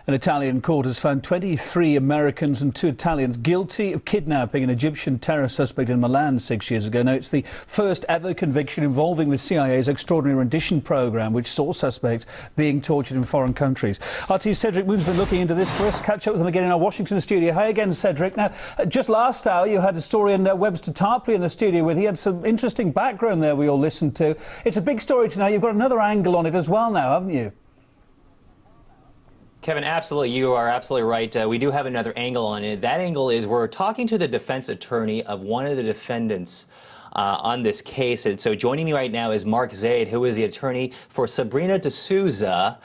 An Italian court has found 23 Americans and 2 Italians guilty of kidnapping an Egyptian terror suspect in Milan 6 years ago. Now, it's the first ever conviction involving the CIA's extraordinary rendition program, which saw suspects being tortured in foreign countries. RT's Cedric Moon's been looking into this for us. Catch up with him again in our Washington studio. Hi again, Cedric. Now, just last hour, you had historian Webster Tarpley in the studio with. He had some interesting background there we all listened to. It's a big story tonight. You've got another angle on it as well now, haven't you? Kevin, absolutely. You are absolutely right. We do have another angle on it. That angle is we're talking to the defense attorney of one of the defendants on this case. And so joining me right now is Mark Zaid, who is the attorney for Sabrina D'Souza.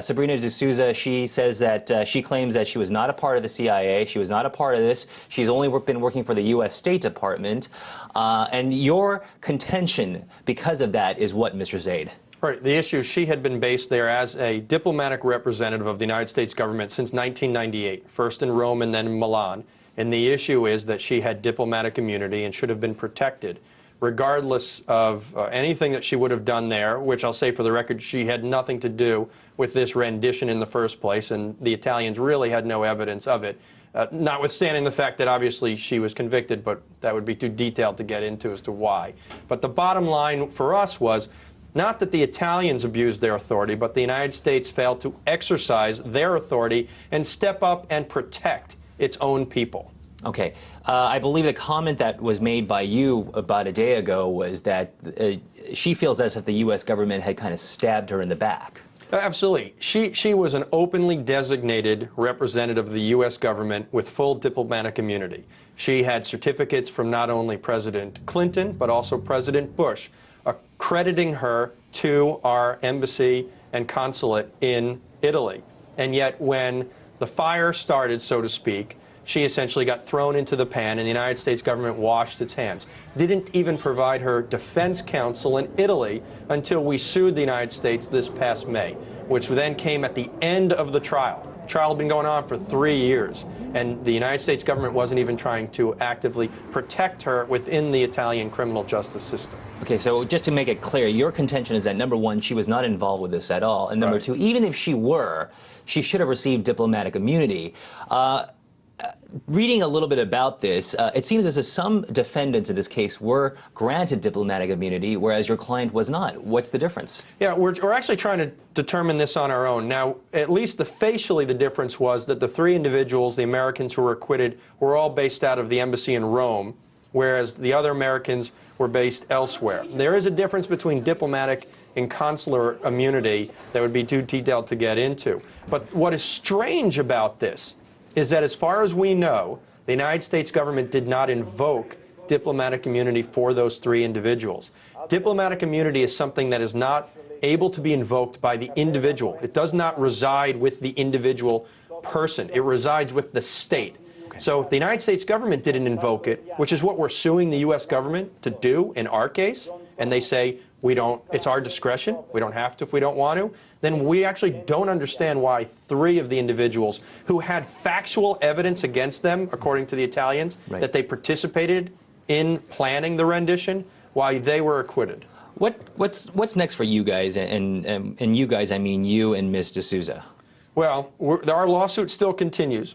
Sabrina D'Souza, she says that she claims that she was not a part of the CIA. She was not a part of this. She's only been working for the U.S. State Department. And your contention because of that is what, Mr. Zaid? Right. The issue, she had been based there as a diplomatic representative of the United States government since 1998, first in Rome and then in Milan. And the issue is that she had diplomatic immunity and should have been protected, regardless of anything that she would have done there, which I'll say for the record, she had nothing to do with this rendition in the first place, and the Italians really had no evidence of it, notwithstanding the fact that obviously she was convicted, but that would be too detailed to get into as to why. But the bottom line for us was, not that the Italians abused their authority, but the United States failed to exercise their authority and step up and protect its own people. Okay. I believe the comment that was made by you about a day ago was that she feels as if the U.S. government had kind of stabbed her in the back. Absolutely. She was an openly designated representative of the U.S. government with full diplomatic immunity. She had certificates from not only President Clinton, but also President Bush, accrediting her to our embassy and consulate in Italy. And yet when the fire started, so to speak, she essentially got thrown into the pan and the United States government washed its hands. Didn't even provide her defense counsel in Italy until we sued the United States this past May, which then came at the end of the trial. The trial had been going on for 3 years, and the United States government wasn't even trying to actively protect her within the Italian criminal justice system. Okay, so just to make it clear, your contention is that, number one, she was not involved with this at all, and number two, even if she were, she should have received diplomatic immunity. Reading a little bit about this, it seems as if some defendants in this case were granted diplomatic immunity, whereas your client was not. What's the difference? Yeah, we're actually trying to determine this on our own. Now, at least facially, the difference was that the 3 individuals, the Americans who were acquitted, were all based out of the embassy in Rome, whereas the other Americans were based elsewhere. There is a difference between diplomatic and consular immunity that would be too detailed to get into. But what is strange about this is that as far as we know, the United States government did not invoke diplomatic immunity for those 3 individuals. Diplomatic immunity is something that is not able to be invoked by the individual. It does not reside with the individual person. It resides with the state. So if the United States government didn't invoke it, which is what we're suing the U.S. government to do in our case, and they say, we don't, it's our discretion, we don't have to if we don't want to, then we actually don't understand why 3 of the individuals who had factual evidence against them, according to the Italians, that they participated in planning the rendition, why they were acquitted. What's next for you guys, and you guys, I mean you and Ms. D'Souza? Well, our lawsuit still continues,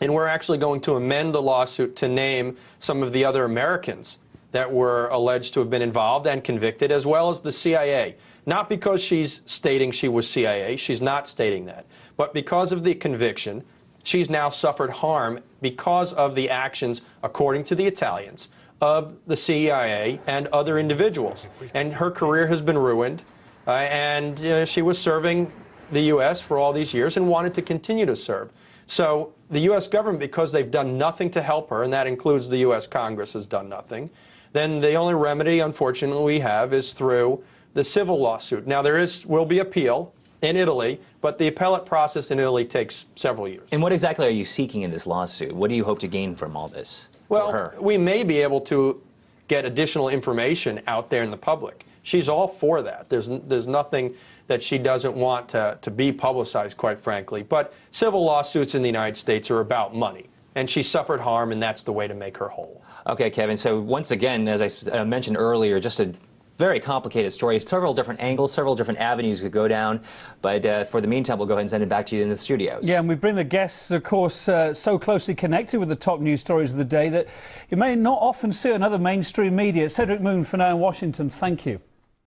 and we're actually going to amend the lawsuit to name some of the other Americans that were alleged to have been involved and convicted, as well as the CIA. Not because she's stating she was CIA, she's not stating that, but because of the conviction, she's now suffered harm because of the actions, according to the Italians, of the CIA and other individuals. And her career has been ruined, and she was serving the U.S. for all these years and wanted to continue to serve. So the U.S. government, because they've done nothing to help her, and that includes the U.S. Congress has done nothing, then the only remedy, unfortunately, we have is through the civil lawsuit. Now, will be appeal in Italy, but the appellate process in Italy takes several years. And what exactly are you seeking in this lawsuit? What do you hope to gain from all this? Well, we may be able to get additional information out there in the public. She's all for that. There's nothing that she doesn't want to be publicized, quite frankly. But civil lawsuits in the United States are about money, and she suffered harm, and that's the way to make her whole. Okay, Kevin, so once again, as I mentioned earlier, just to very complicated story. Several different angles, several different avenues could go down. But for the meantime, we'll go ahead and send it back to you in the studios. Yeah, and we bring the guests, of course, so closely connected with the top news stories of the day that you may not often see on other mainstream media. Cedric Moon for now in Washington. Thank you.